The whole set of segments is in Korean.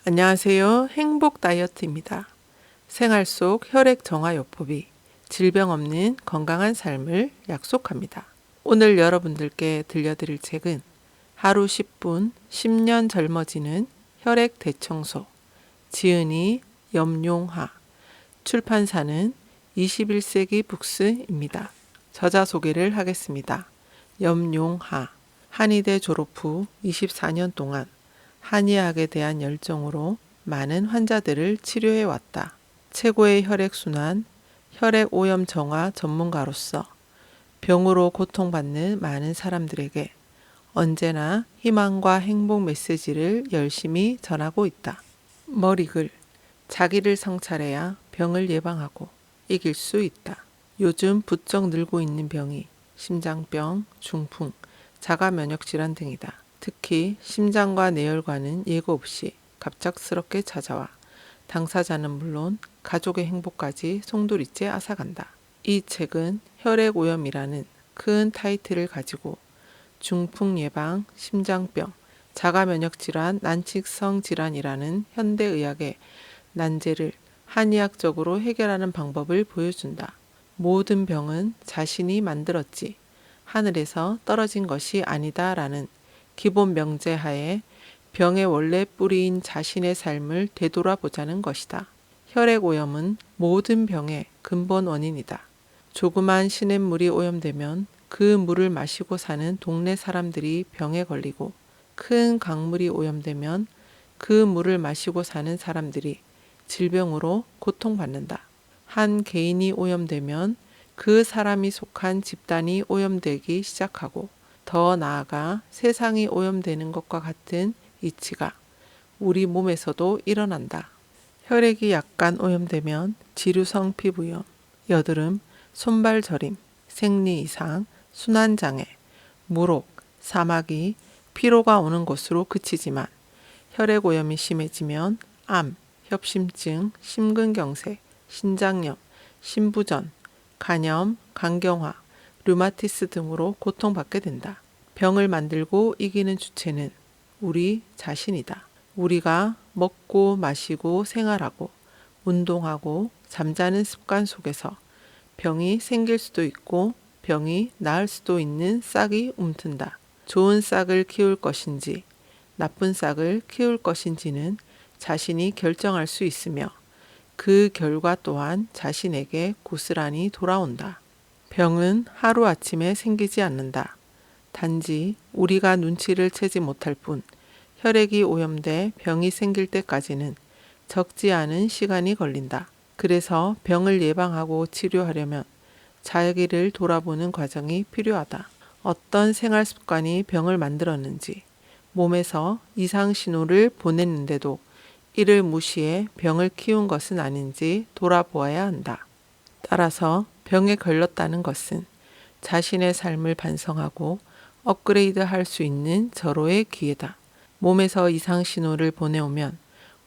안녕하세요. 행복 다이어트입니다. 생활 속 혈액 정화요법이 질병 없는 건강한 삶을 약속합니다. 오늘 여러분들께 들려드릴 책은 하루 10분 10년 젊어지는 혈액 대청소 지은이 염용하 출판사는 21세기 북스입니다. 저자 소개를 하겠습니다. 염용하 한의대 졸업 후 24년 동안 한의학에 대한 열정으로 많은 환자들을 치료해 왔다. 최고의 혈액순환, 혈액오염 정화 전문가로서 병으로 고통받는 많은 사람들에게 언제나 희망과 행복 메시지를 열심히 전하고 있다. 머리글, 자기를 성찰해야 병을 예방하고 이길 수 있다. 요즘 부쩍 늘고 있는 병이 심장병, 중풍, 자가면역질환 등이다. 특히 심장과 뇌혈관은 예고 없이 갑작스럽게 찾아와 당사자는 물론 가족의 행복까지 송두리째 앗아간다. 이 책은 혈액오염이라는 큰 타이틀을 가지고 중풍 예방, 심장병, 자가면역질환, 난치성 질환이라는 현대의학의 난제를 한의학적으로 해결하는 방법을 보여준다. 모든 병은 자신이 만들었지 하늘에서 떨어진 것이 아니다라는 기본 명제하에 병의 원래 뿌리인 자신의 삶을 되돌아보자는 것이다. 혈액오염은 모든 병의 근본 원인이다. 조그만 시냇물이 오염되면 그 물을 마시고 사는 동네 사람들이 병에 걸리고 큰 강물이 오염되면 그 물을 마시고 사는 사람들이 질병으로 고통받는다. 한 개인이 오염되면 그 사람이 속한 집단이 오염되기 시작하고 더 나아가 세상이 오염되는 것과 같은 이치가 우리 몸에서도 일어난다. 혈액이 약간 오염되면 지루성 피부염, 여드름, 손발 저림, 생리 이상, 순환장애, 무록, 사마귀, 피로가 오는 것으로 그치지만 혈액 오염이 심해지면 암, 협심증, 심근경색, 신장염, 신부전, 간염, 간경화, 류마티스 등으로 고통받게 된다. 병을 만들고 이기는 주체는 우리 자신이다. 우리가 먹고 마시고 생활하고 운동하고 잠자는 습관 속에서 병이 생길 수도 있고 병이 나을 수도 있는 싹이 움튼다. 좋은 싹을 키울 것인지 나쁜 싹을 키울 것인지는 자신이 결정할 수 있으며 그 결과 또한 자신에게 고스란히 돌아온다. 병은 하루아침에 생기지 않는다. 단지 우리가 눈치를 채지 못할 뿐 혈액이 오염돼 병이 생길 때까지는 적지 않은 시간이 걸린다. 그래서 병을 예방하고 치료하려면 자기를 돌아보는 과정이 필요하다. 어떤 생활 습관이 병을 만들었는지, 몸에서 이상 신호를 보냈는데도 이를 무시해 병을 키운 것은 아닌지 돌아보아야 한다. 따라서 병에 걸렸다는 것은 자신의 삶을 반성하고 업그레이드 할 수 있는 절호의 기회다. 몸에서 이상 신호를 보내오면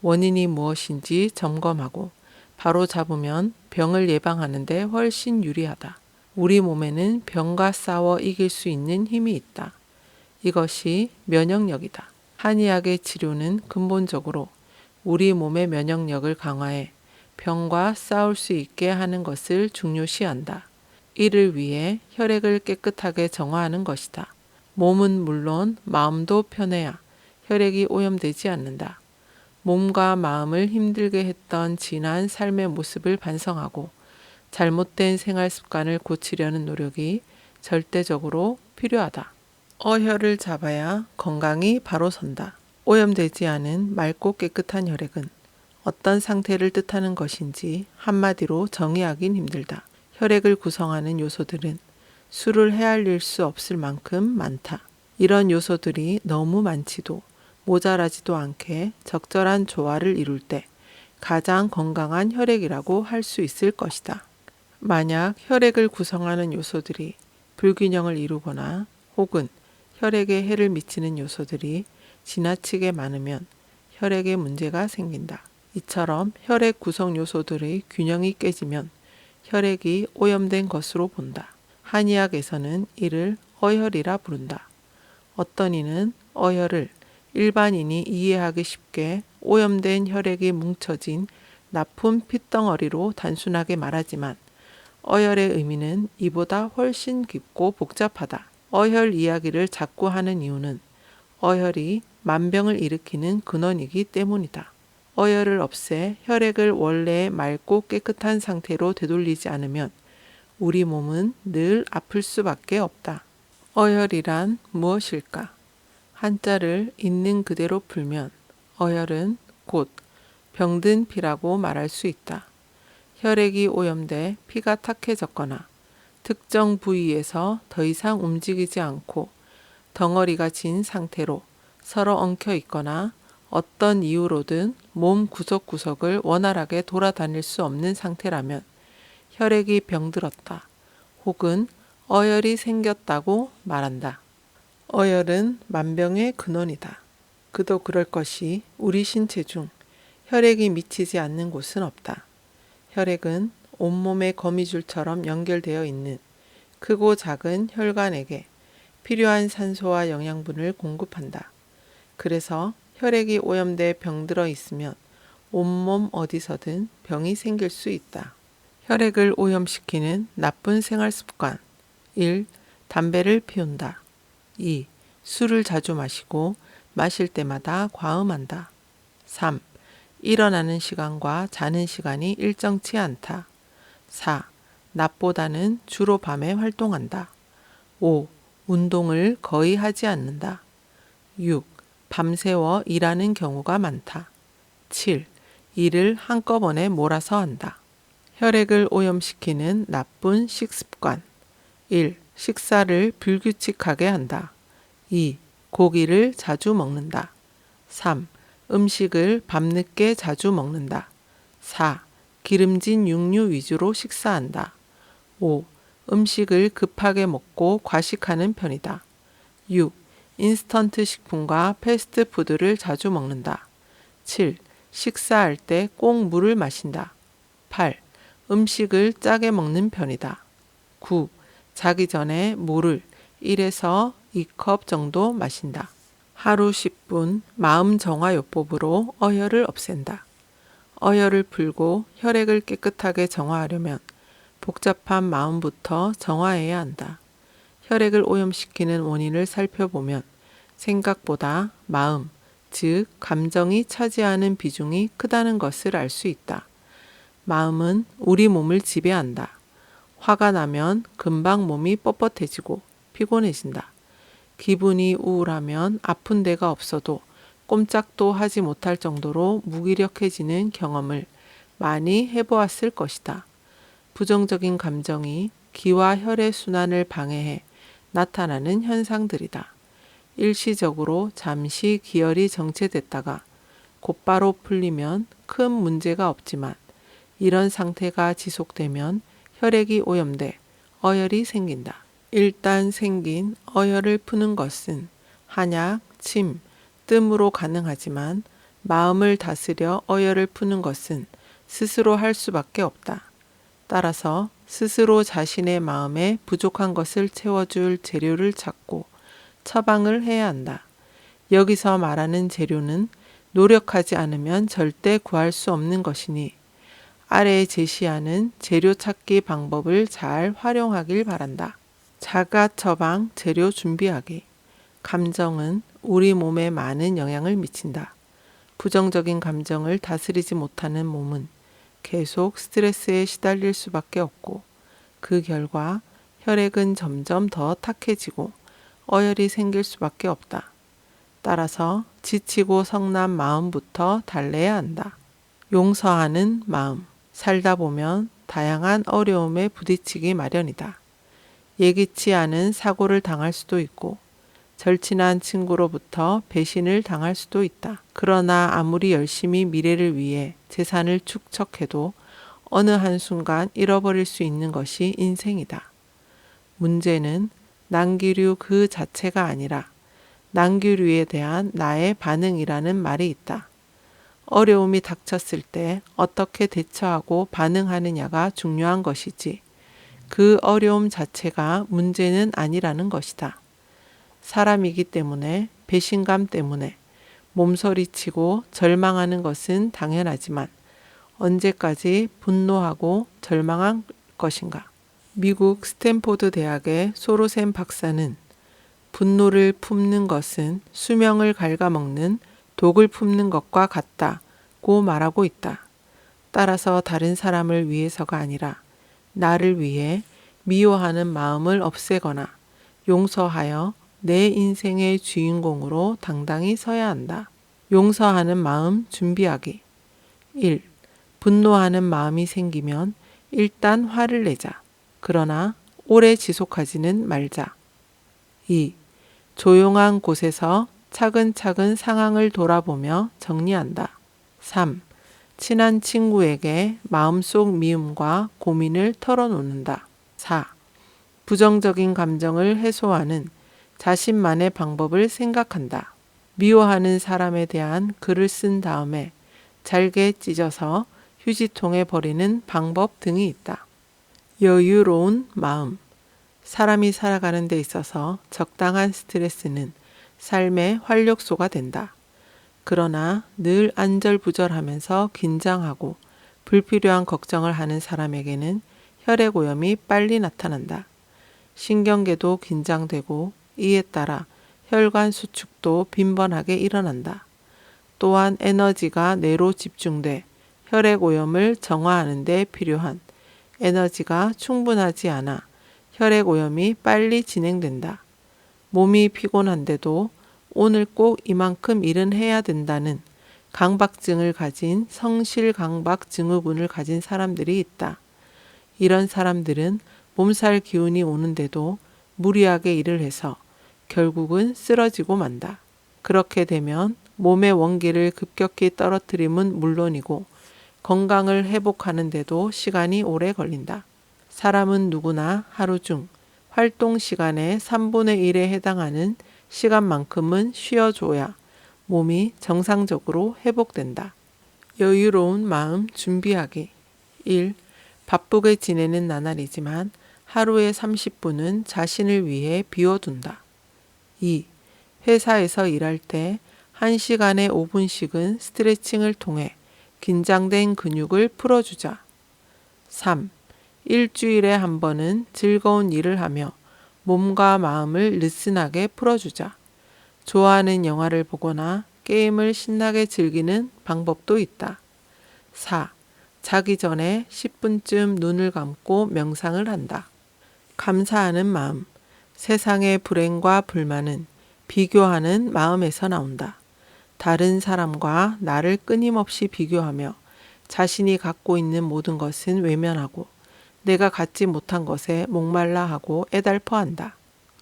원인이 무엇인지 점검하고 바로 잡으면 병을 예방하는 데 훨씬 유리하다. 우리 몸에는 병과 싸워 이길 수 있는 힘이 있다. 이것이 면역력이다. 한의학의 치료는 근본적으로 우리 몸의 면역력을 강화해 병과 싸울 수 있게 하는 것을 중요시한다. 이를 위해 혈액을 깨끗하게 정화하는 것이다. 몸은 물론 마음도 편해야 혈액이 오염되지 않는다. 몸과 마음을 힘들게 했던 지난 삶의 모습을 반성하고 잘못된 생활 습관을 고치려는 노력이 절대적으로 필요하다. 어혈을 잡아야 건강이 바로 선다. 오염되지 않은 맑고 깨끗한 혈액은 어떤 상태를 뜻하는 것인지 한마디로 정의하긴 힘들다. 혈액을 구성하는 요소들은 수를 헤아릴 수 없을 만큼 많다. 이런 요소들이 너무 많지도 모자라지도 않게 적절한 조화를 이룰 때 가장 건강한 혈액이라고 할 수 있을 것이다. 만약 혈액을 구성하는 요소들이 불균형을 이루거나 혹은 혈액에 해를 미치는 요소들이 지나치게 많으면 혈액에 문제가 생긴다. 이처럼 혈액 구성 요소들의 균형이 깨지면 혈액이 오염된 것으로 본다. 한의학에서는 이를 어혈이라 부른다. 어떤 이는 어혈을 일반인이 이해하기 쉽게 오염된 혈액이 뭉쳐진 나쁜 핏덩어리로 단순하게 말하지만 어혈의 의미는 이보다 훨씬 깊고 복잡하다. 어혈 이야기를 자꾸 하는 이유는 어혈이 만병을 일으키는 근원이기 때문이다. 어혈을 없애 혈액을 원래의 맑고 깨끗한 상태로 되돌리지 않으면 우리 몸은 늘 아플 수밖에 없다. 어혈이란 무엇일까? 한자를 있는 그대로 풀면 어혈은 곧 병든 피라고 말할 수 있다. 혈액이 오염돼 피가 탁해졌거나 특정 부위에서 더 이상 움직이지 않고 덩어리가 진 상태로 서로 엉켜 있거나 어떤 이유로든 몸 구석구석을 원활하게 돌아다닐 수 없는 상태라면 혈액이 병들었다 혹은 어혈이 생겼다고 말한다. 어혈은 만병의 근원이다. 그도 그럴 것이 우리 신체 중 혈액이 미치지 않는 곳은 없다. 혈액은 온몸의 거미줄처럼 연결되어 있는 크고 작은 혈관에게 필요한 산소와 영양분을 공급한다. 그래서 혈액이 오염돼 병들어 있으면 온몸 어디서든 병이 생길 수 있다. 혈액을 오염시키는 나쁜 생활 습관 1. 담배를 피운다. 2. 술을 자주 마시고 마실 때마다 과음한다. 3. 일어나는 시간과 자는 시간이 일정치 않다. 4. 낮보다는 주로 밤에 활동한다. 5. 운동을 거의 하지 않는다. 6. 밤새워 일하는 경우가 많다. 7. 일을 한꺼번에 몰아서 한다. 혈액을 오염시키는 나쁜 식습관 1. 식사를 불규칙하게 한다. 2. 고기를 자주 먹는다. 3. 음식을 밤늦게 자주 먹는다. 4. 기름진 육류 위주로 식사한다. 5. 음식을 급하게 먹고 과식하는 편이다. 6. 인스턴트 식품과 패스트푸드를 자주 먹는다. 7. 식사할 때 꼭 물을 마신다. 8. 음식을 짜게 먹는 편이다. 9. 자기 전에 물을 1에서 2컵 정도 마신다. 하루 10분 마음 정화요법으로 어혈을 없앤다. 어혈을 풀고 혈액을 깨끗하게 정화하려면 복잡한 마음부터 정화해야 한다. 혈액을 오염시키는 원인을 살펴보면 생각보다 마음, 즉 감정이 차지하는 비중이 크다는 것을 알 수 있다. 마음은 우리 몸을 지배한다. 화가 나면 금방 몸이 뻣뻣해지고 피곤해진다. 기분이 우울하면 아픈 데가 없어도 꼼짝도 하지 못할 정도로 무기력해지는 경험을 많이 해보았을 것이다. 부정적인 감정이 기와 혈의 순환을 방해해 나타나는 현상들이다. 일시적으로 잠시 기혈이 정체됐다가 곧바로 풀리면 큰 문제가 없지만 이런 상태가 지속되면 혈액이 오염돼 어혈이 생긴다. 일단 생긴 어혈을 푸는 것은 한약, 침, 뜸으로 가능하지만 마음을 다스려 어혈을 푸는 것은 스스로 할 수밖에 없다. 따라서 스스로 자신의 마음에 부족한 것을 채워줄 재료를 찾고 처방을 해야 한다. 여기서 말하는 재료는 노력하지 않으면 절대 구할 수 없는 것이니 아래에 제시하는 재료 찾기 방법을 잘 활용하길 바란다. 자가 처방 재료 준비하기. 감정은 우리 몸에 많은 영향을 미친다. 부정적인 감정을 다스리지 못하는 몸은 계속 스트레스에 시달릴 수밖에 없고 그 결과 혈액은 점점 더 탁해지고 어혈이 생길 수밖에 없다. 따라서 지치고 성난 마음부터 달래야 한다. 용서하는 마음. 살다 보면 다양한 어려움에 부딪히기 마련이다. 예기치 않은 사고를 당할 수도 있고 절친한 친구로부터 배신을 당할 수도 있다. 그러나 아무리 열심히 미래를 위해 재산을 축적해도 어느 한순간 잃어버릴 수 있는 것이 인생이다. 문제는 난기류 그 자체가 아니라 난기류에 대한 나의 반응이라는 말이 있다. 어려움이 닥쳤을 때 어떻게 대처하고 반응하느냐가 중요한 것이지 그 어려움 자체가 문제는 아니라는 것이다. 사람이기 때문에 배신감 때문에 몸서리치고 절망하는 것은 당연하지만 언제까지 분노하고 절망할 것인가? 미국 스탠포드 대학의 소로센 박사는 분노를 품는 것은 수명을 갉아먹는 독을 품는 것과 같다고 말하고 있다. 따라서 다른 사람을 위해서가 아니라 나를 위해 미워하는 마음을 없애거나 용서하여 내 인생의 주인공으로 당당히 서야 한다. 용서하는 마음 준비하기. 1. 분노하는 마음이 생기면 일단 화를 내자. 그러나 오래 지속하지는 말자. 2. 조용한 곳에서 차근차근 상황을 돌아보며 정리한다. 3. 친한 친구에게 마음속 미움과 고민을 털어놓는다. 4. 부정적인 감정을 해소하는 자신만의 방법을 생각한다. 미워하는 사람에 대한 글을 쓴 다음에 잘게 찢어서 휴지통에 버리는 방법 등이 있다. 여유로운 마음. 사람이 살아가는 데 있어서 적당한 스트레스는 삶의 활력소가 된다. 그러나 늘 안절부절하면서 긴장하고 불필요한 걱정을 하는 사람에게는 혈액오염이 빨리 나타난다. 신경계도 긴장되고 이에 따라 혈관 수축도 빈번하게 일어난다. 또한 에너지가 뇌로 집중돼 혈액오염을 정화하는 데 필요한 에너지가 충분하지 않아 혈액오염이 빨리 진행된다. 몸이 피곤한데도 오늘 꼭 이만큼 일은 해야 된다는 강박증을 가진 성실강박 증후군을 가진 사람들이 있다. 이런 사람들은 몸살 기운이 오는데도 무리하게 일을 해서 결국은 쓰러지고 만다. 그렇게 되면 몸의 원기를 급격히 떨어뜨림은 물론이고 건강을 회복하는 데도 시간이 오래 걸린다. 사람은 누구나 하루 중 활동 시간의 3분의 1에 해당하는 시간만큼은 쉬어줘야 몸이 정상적으로 회복된다. 여유로운 마음 준비하기. 1. 바쁘게 지내는 나날이지만 하루에 30분은 자신을 위해 비워둔다. 2. 회사에서 일할 때 1시간에 5분씩은 스트레칭을 통해 긴장된 근육을 풀어주자. 3. 일주일에 한 번은 즐거운 일을 하며 몸과 마음을 느슨하게 풀어주자. 좋아하는 영화를 보거나 게임을 신나게 즐기는 방법도 있다. 4. 자기 전에 10분쯤 눈을 감고 명상을 한다. 감사하는 마음. 세상의 불행과 불만은 비교하는 마음에서 나온다. 다른 사람과 나를 끊임없이 비교하며 자신이 갖고 있는 모든 것은 외면하고 내가 갖지 못한 것에 목말라 하고 애달퍼한다.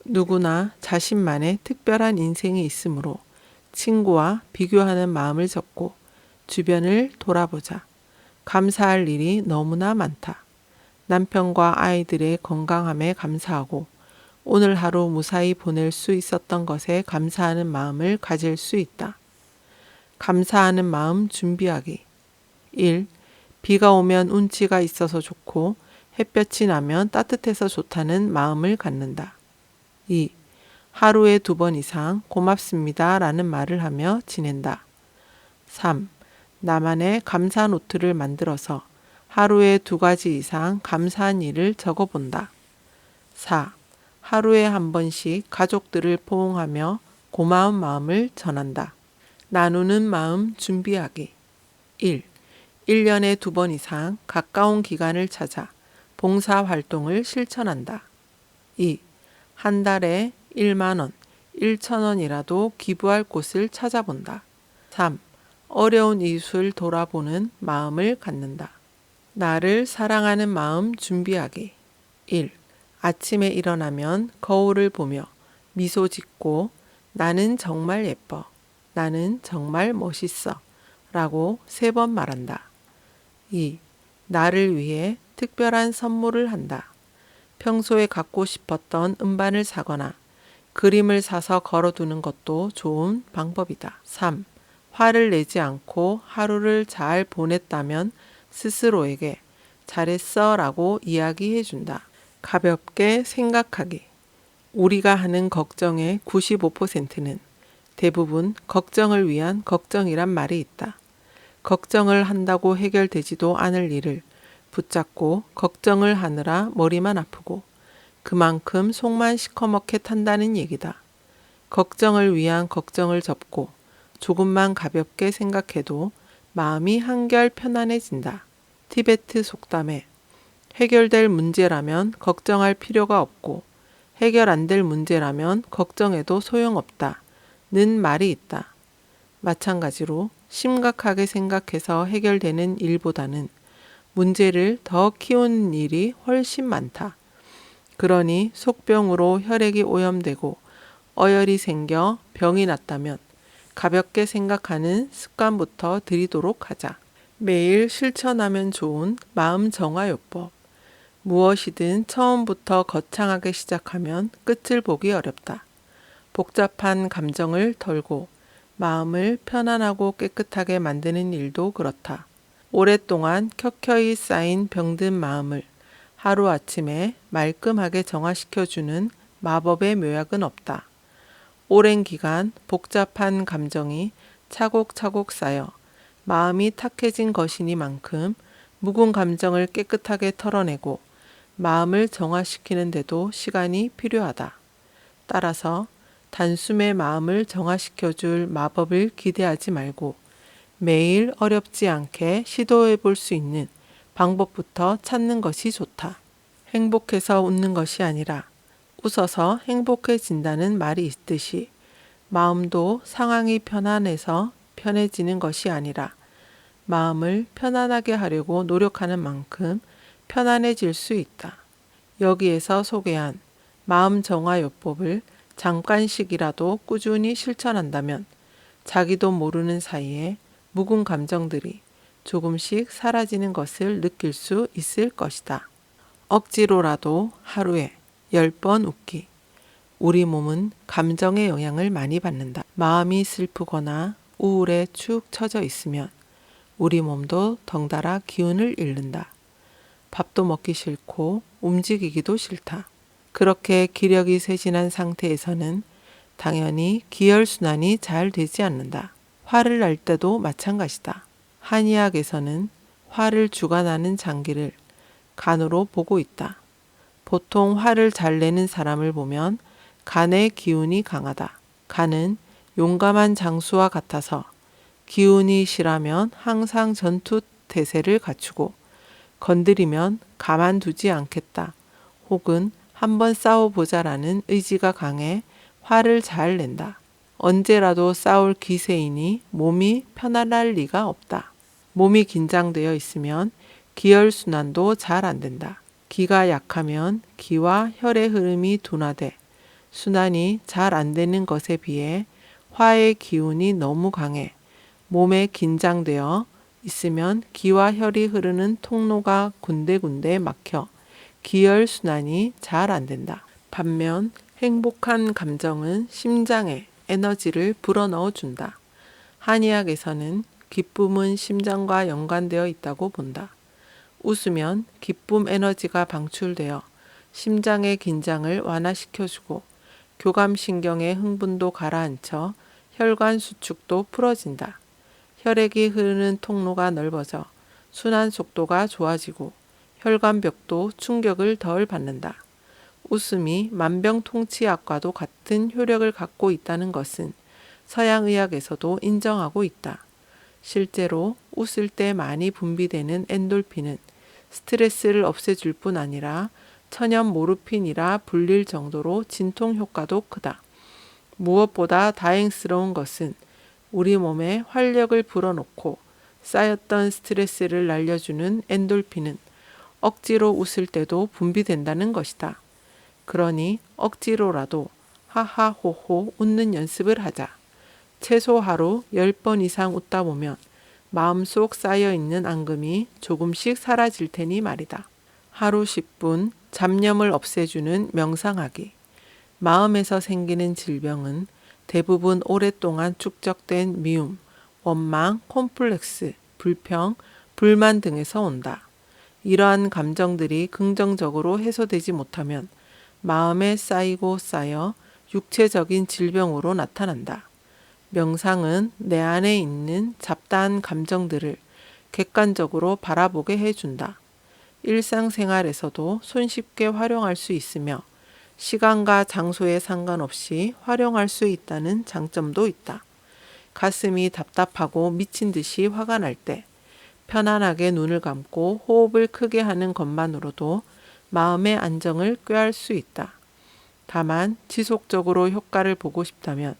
누구나 자신만의 특별한 인생이 있으므로 친구와 비교하는 마음을 접고 주변을 돌아보자. 감사할 일이 너무나 많다. 남편과 아이들의 건강함에 감사하고 오늘 하루 무사히 보낼 수 있었던 것에 감사하는 마음을 가질 수 있다. 감사하는 마음 준비하기. 1. 비가 오면 운치가 있어서 좋고 햇볕이 나면 따뜻해서 좋다는 마음을 갖는다. 2. 하루에 2번 이상 고맙습니다 라는 말을 하며 지낸다. 3. 나만의 감사 노트를 만들어서 하루에 2가지 이상 감사한 일을 적어본다. 4. 하루에 한 번씩 가족들을 포옹하며 고마운 마음을 전한다. 나누는 마음 준비하기. 1. 1년에 2번 이상 가까운 기관을 찾아 봉사활동을 실천한다. 2. 한 달에 1만 원, 1천 원이라도 기부할 곳을 찾아본다. 3. 어려운 이웃을 돌아보는 마음을 갖는다. 나를 사랑하는 마음 준비하기. 1. 아침에 일어나면 거울을 보며 미소 짓고 나는 정말 예뻐, 나는 정말 멋있어 라고 3번 말한다. 2. 나를 위해 특별한 선물을 한다. 평소에 갖고 싶었던 음반을 사거나 그림을 사서 걸어두는 것도 좋은 방법이다. 3. 화를 내지 않고 하루를 잘 보냈다면 스스로에게 잘했어 라고 이야기해준다. 가볍게 생각하기. 우리가 하는 걱정의 95%는 대부분 걱정을 위한 걱정이란 말이 있다. 걱정을 한다고 해결되지도 않을 일을 붙잡고 걱정을 하느라 머리만 아프고 그만큼 속만 시커멓게 탄다는 얘기다. 걱정을 위한 걱정을 접고 조금만 가볍게 생각해도 마음이 한결 편안해진다. 티베트 속담에 해결될 문제라면 걱정할 필요가 없고 해결 안 될 문제라면 걱정해도 소용없다. 는 말이 있다. 마찬가지로 심각하게 생각해서 해결되는 일보다는 문제를 더 키우는 일이 훨씬 많다. 그러니 속병으로 혈액이 오염되고 어혈이 생겨 병이 났다면 가볍게 생각하는 습관부터 들이도록 하자. 매일 실천하면 좋은 마음 정화요법. 무엇이든 처음부터 거창하게 시작하면 끝을 보기 어렵다. 복잡한 감정을 덜고 마음을 편안하고 깨끗하게 만드는 일도 그렇다. 오랫동안 켜켜이 쌓인 병든 마음을 하루아침에 말끔하게 정화시켜주는 마법의 묘약은 없다. 오랜 기간 복잡한 감정이 차곡차곡 쌓여 마음이 탁해진 것이니만큼 묵은 감정을 깨끗하게 털어내고 마음을 정화시키는 데도 시간이 필요하다. 따라서 단숨에 마음을 정화시켜줄 마법을 기대하지 말고 매일 어렵지 않게 시도해 볼 수 있는 방법부터 찾는 것이 좋다. 행복해서 웃는 것이 아니라 웃어서 행복해진다는 말이 있듯이 마음도 상황이 편안해서 편해지는 것이 아니라 마음을 편안하게 하려고 노력하는 만큼 편안해질 수 있다. 여기에서 소개한 마음 정화요법을 잠깐씩이라도 꾸준히 실천한다면 자기도 모르는 사이에 묵은 감정들이 조금씩 사라지는 것을 느낄 수 있을 것이다. 억지로라도 하루에 10번 웃기. 우리 몸은 감정의 영향을 많이 받는다. 마음이 슬프거나 우울에 축 처져 있으면 우리 몸도 덩달아 기운을 잃는다. 밥도 먹기 싫고 움직이기도 싫다. 그렇게 기력이 쇠진한 상태에서는 당연히 기혈순환이 잘 되지 않는다. 화를 낼 때도 마찬가지다. 한의학에서는 화를 주관하는 장기를 간으로 보고 있다. 보통 화를 잘 내는 사람을 보면 간의 기운이 강하다. 간은 용감한 장수와 같아서 기운이 실하면 항상 전투 태세를 갖추고 건드리면 가만두지 않겠다. 혹은 한번 싸워보자라는 의지가 강해 화를 잘 낸다. 언제라도 싸울 기세이니 몸이 편안할 리가 없다. 몸이 긴장되어 있으면 기혈순환도 잘 안 된다. 기가 약하면 기와 혈의 흐름이 둔화돼 순환이 잘 안 되는 것에 비해 화의 기운이 너무 강해 몸에 긴장되어 있으면 기와 혈이 흐르는 통로가 군데군데 막혀 기혈순환이 잘 안 된다. 반면 행복한 감정은 심장에 에너지를 불어넣어 준다. 한의학에서는 기쁨은 심장과 연관되어 있다고 본다. 웃으면 기쁨 에너지가 방출되어 심장의 긴장을 완화시켜주고 교감신경의 흥분도 가라앉혀 혈관 수축도 풀어진다. 혈액이 흐르는 통로가 넓어져 순환 속도가 좋아지고 혈관벽도 충격을 덜 받는다. 웃음이 만병통치약과도 같은 효력을 갖고 있다는 것은 서양의학에서도 인정하고 있다. 실제로 웃을 때 많이 분비되는 엔돌핀은 스트레스를 없애줄 뿐 아니라 천연 모르핀이라 불릴 정도로 진통 효과도 크다. 무엇보다 다행스러운 것은 우리 몸에 활력을 불어넣고 쌓였던 스트레스를 날려주는 엔돌핀은 억지로 웃을 때도 분비된다는 것이다. 그러니 억지로라도 하하호호 웃는 연습을 하자. 최소 하루 10번 이상 웃다 보면 마음속 쌓여있는 앙금이 조금씩 사라질 테니 말이다. 하루 10분 잡념을 없애주는 명상하기. 마음에서 생기는 질병은 대부분 오랫동안 축적된 미움, 원망, 콤플렉스, 불평, 불만 등에서 온다. 이러한 감정들이 긍정적으로 해소되지 못하면 마음에 쌓이고 쌓여 육체적인 질병으로 나타난다. 명상은 내 안에 있는 잡다한 감정들을 객관적으로 바라보게 해준다. 일상생활에서도 손쉽게 활용할 수 있으며 시간과 장소에 상관없이 활용할 수 있다는 장점도 있다. 가슴이 답답하고 미친 듯이 화가 날 때 편안하게 눈을 감고 호흡을 크게 하는 것만으로도 마음의 안정을 꾀할 수 있다. 다만 지속적으로 효과를 보고 싶다면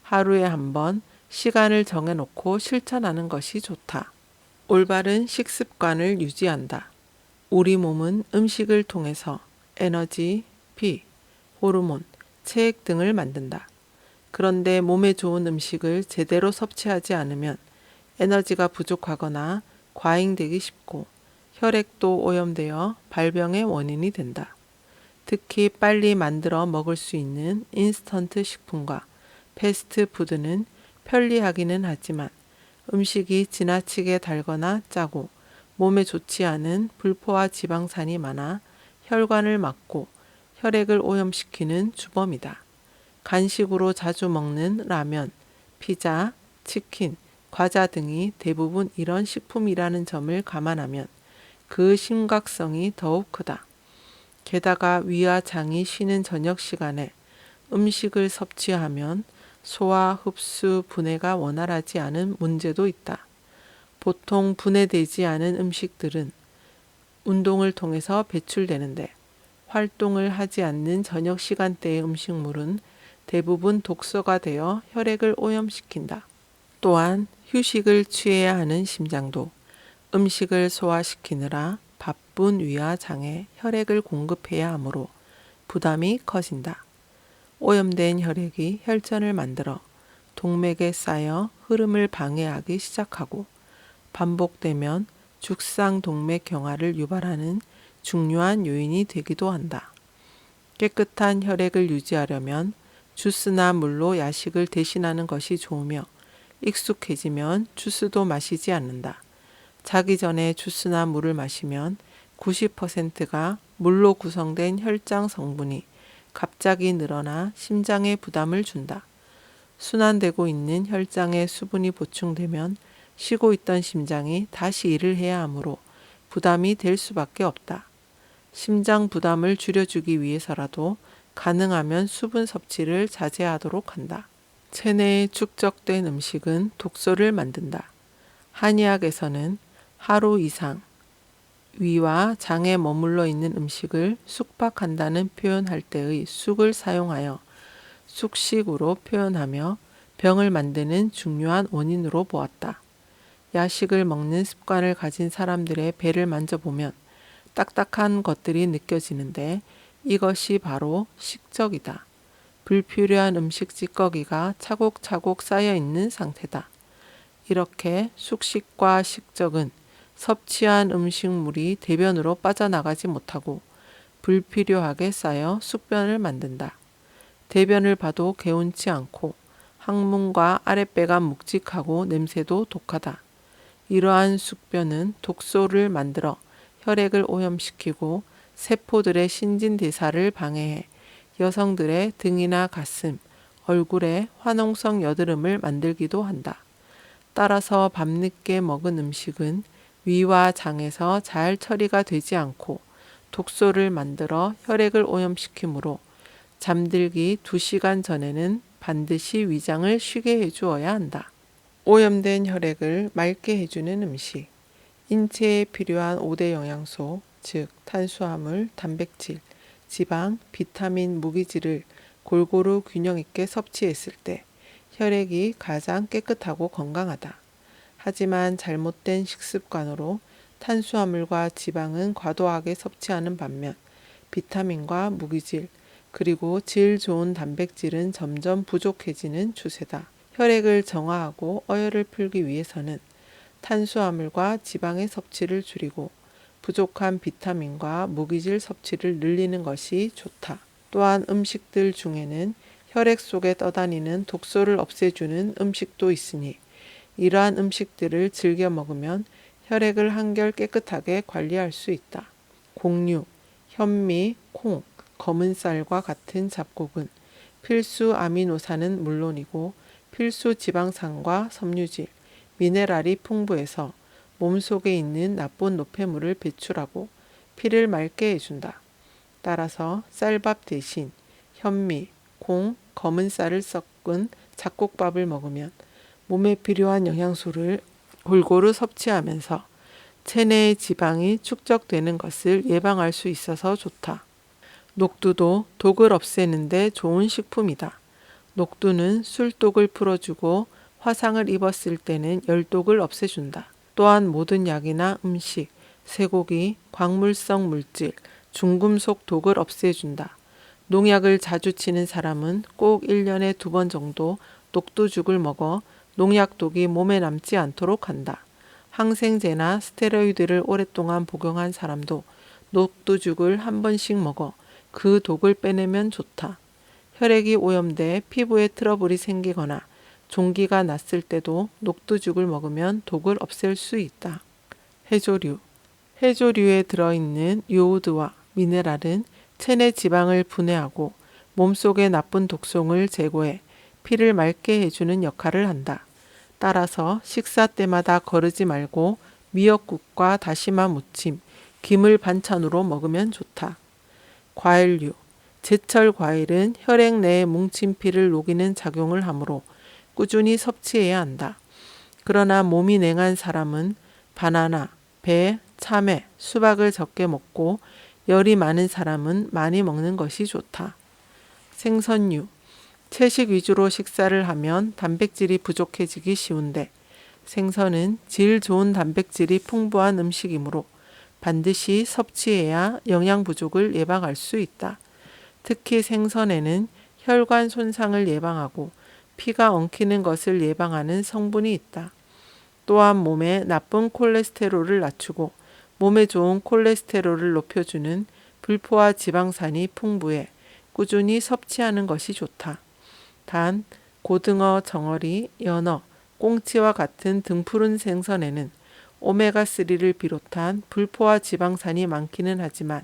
하루에 한 번 시간을 정해놓고 실천하는 것이 좋다. 올바른 식습관을 유지한다. 우리 몸은 음식을 통해서 에너지, 피, 호르몬, 체액 등을 만든다. 그런데 몸에 좋은 음식을 제대로 섭취하지 않으면 에너지가 부족하거나 과잉되기 쉽고 혈액도 오염되어 발병의 원인이 된다. 특히 빨리 만들어 먹을 수 있는 인스턴트 식품과 패스트푸드는 편리하기는 하지만 음식이 지나치게 달거나 짜고 몸에 좋지 않은 불포화 지방산이 많아 혈관을 막고 혈액을 오염시키는 주범이다. 간식으로 자주 먹는 라면, 피자, 치킨, 과자 등이 대부분 이런 식품이라는 점을 감안하면 그 심각성이 더욱 크다. 게다가 위와 장이 쉬는 저녁 시간에 음식을 섭취하면 소화, 흡수, 분해가 원활하지 않은 문제도 있다. 보통 분해되지 않은 음식들은 운동을 통해서 배출되는데 활동을 하지 않는 저녁 시간대의 음식물은 대부분 독소가 되어 혈액을 오염시킨다. 또한 휴식을 취해야 하는 심장도 음식을 소화시키느라 바쁜 위와 장에 혈액을 공급해야 하므로 부담이 커진다. 오염된 혈액이 혈전을 만들어 동맥에 쌓여 흐름을 방해하기 시작하고 반복되면 죽상동맥경화를 유발하는 중요한 요인이 되기도 한다. 깨끗한 혈액을 유지하려면 주스나 물로 야식을 대신하는 것이 좋으며 익숙해지면 주스도 마시지 않는다. 자기 전에 주스나 물을 마시면 90%가 물로 구성된 혈장 성분이 갑자기 늘어나 심장에 부담을 준다. 순환되고 있는 혈장에 수분이 보충되면 쉬고 있던 심장이 다시 일을 해야 하므로 부담이 될 수밖에 없다. 심장 부담을 줄여주기 위해서라도 가능하면 수분 섭취를 자제하도록 한다. 체내에 축적된 음식은 독소를 만든다. 한의학에서는 하루 이상 위와 장에 머물러 있는 음식을 숙박한다는 표현할 때의 숙을 사용하여 숙식으로 표현하며 병을 만드는 중요한 원인으로 보았다. 야식을 먹는 습관을 가진 사람들의 배를 만져보면 딱딱한 것들이 느껴지는데 이것이 바로 식적이다. 불필요한 음식 찌꺼기가 차곡차곡 쌓여 있는 상태다. 이렇게 숙식과 식적은 섭취한 음식물이 대변으로 빠져나가지 못하고 불필요하게 쌓여 숙변을 만든다. 대변을 봐도 개운치 않고 항문과 아랫배가 묵직하고 냄새도 독하다. 이러한 숙변은 독소를 만들어 혈액을 오염시키고 세포들의 신진대사를 방해해 여성들의 등이나 가슴, 얼굴에 화농성 여드름을 만들기도 한다. 따라서 밤늦게 먹은 음식은 위와 장에서 잘 처리가 되지 않고 독소를 만들어 혈액을 오염시키므로 잠들기 2시간 전에는 반드시 위장을 쉬게 해주어야 한다. 오염된 혈액을 맑게 해주는 음식. 인체에 필요한 5대 영양소, 즉 탄수화물, 단백질, 지방, 비타민, 무기질을 골고루 균형 있게 섭취했을 때 혈액이 가장 깨끗하고 건강하다. 하지만 잘못된 식습관으로 탄수화물과 지방은 과도하게 섭취하는 반면 비타민과 무기질, 그리고 질 좋은 단백질은 점점 부족해지는 추세다. 혈액을 정화하고 어혈을 풀기 위해서는 탄수화물과 지방의 섭취를 줄이고 부족한 비타민과 무기질 섭취를 늘리는 것이 좋다. 또한 음식들 중에는 혈액 속에 떠다니는 독소를 없애주는 음식도 있으니 이러한 음식들을 즐겨 먹으면 혈액을 한결 깨끗하게 관리할 수 있다. 곡류, 현미, 콩, 검은 쌀과 같은 잡곡은 필수 아미노산은 물론이고 필수 지방산과 섬유질, 미네랄이 풍부해서 몸속에 있는 나쁜 노폐물을 배출하고 피를 맑게 해준다. 따라서 쌀밥 대신 현미, 콩, 검은 쌀을 섞은 잡곡밥을 먹으면 몸에 필요한 영양소를 골고루 섭취하면서 체내의 지방이 축적되는 것을 예방할 수 있어서 좋다. 녹두도 독을 없애는 데 좋은 식품이다. 녹두는 술독을 풀어주고 화상을 입었을 때는 열독을 없애준다. 또한 모든 약이나 음식, 쇠고기, 광물성 물질, 중금속 독을 없애준다. 농약을 자주 치는 사람은 꼭 1년에 2번 정도 녹두죽을 먹어 농약독이 몸에 남지 않도록 한다. 항생제나 스테로이드를 오랫동안 복용한 사람도 녹두죽을 한 번씩 먹어 그 독을 빼내면 좋다. 혈액이 오염돼 피부에 트러블이 생기거나 종기가 났을 때도 녹두죽을 먹으면 독을 없앨 수 있다. 해조류. 해조류에 들어있는 요오드와 미네랄은 체내 지방을 분해하고 몸속의 나쁜 독성을 제거해 피를 맑게 해주는 역할을 한다. 따라서 식사 때마다 거르지 말고 미역국과 다시마 무침, 김을 반찬으로 먹으면 좋다. 과일류. 제철 과일은 혈액 내에 뭉친 피를 녹이는 작용을 하므로 꾸준히 섭취해야 한다. 그러나 몸이 냉한 사람은 바나나, 배, 참외, 수박을 적게 먹고 열이 많은 사람은 많이 먹는 것이 좋다. 생선류. 채식 위주로 식사를 하면 단백질이 부족해지기 쉬운데 생선은 질 좋은 단백질이 풍부한 음식이므로 반드시 섭취해야 영양 부족을 예방할 수 있다. 특히 생선에는 혈관 손상을 예방하고 피가 엉키는 것을 예방하는 성분이 있다. 또한 몸에 나쁜 콜레스테롤을 낮추고 몸에 좋은 콜레스테롤을 높여주는 불포화 지방산이 풍부해 꾸준히 섭취하는 것이 좋다. 단, 고등어, 정어리, 연어, 꽁치와 같은 등푸른 생선에는 오메가3를 비롯한 불포화 지방산이 많기는 하지만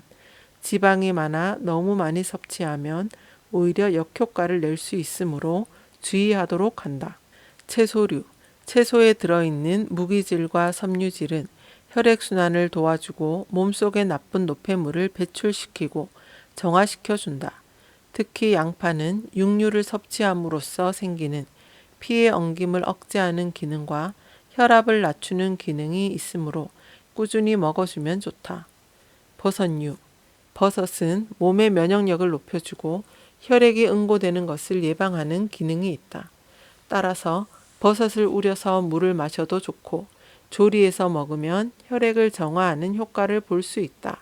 지방이 많아 너무 많이 섭취하면 오히려 역효과를 낼 수 있으므로 주의하도록 한다. 채소류. 채소에 들어있는 무기질과 섬유질은 혈액순환을 도와주고 몸속의 나쁜 노폐물을 배출시키고 정화시켜준다. 특히 양파는 육류를 섭취함으로써 생기는 피의 엉김을 억제하는 기능과 혈압을 낮추는 기능이 있으므로 꾸준히 먹어주면 좋다. 버섯류. 버섯은 몸의 면역력을 높여주고 혈액이 응고되는 것을 예방하는 기능이 있다. 따라서 버섯을 우려서 물을 마셔도 좋고 조리해서 먹으면 혈액을 정화하는 효과를 볼 수 있다.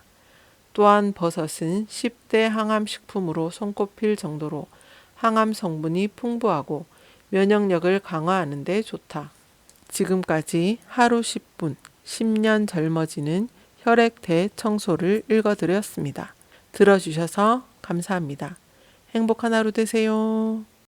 또한 버섯은 10대 항암 식품으로 손꼽힐 정도로 항암 성분이 풍부하고 면역력을 강화하는 데 좋다. 지금까지 하루 10분, 10년 젊어지는 혈액 대청소를 읽어드렸습니다. 들어주셔서 감사합니다. 행복한 하루 되세요.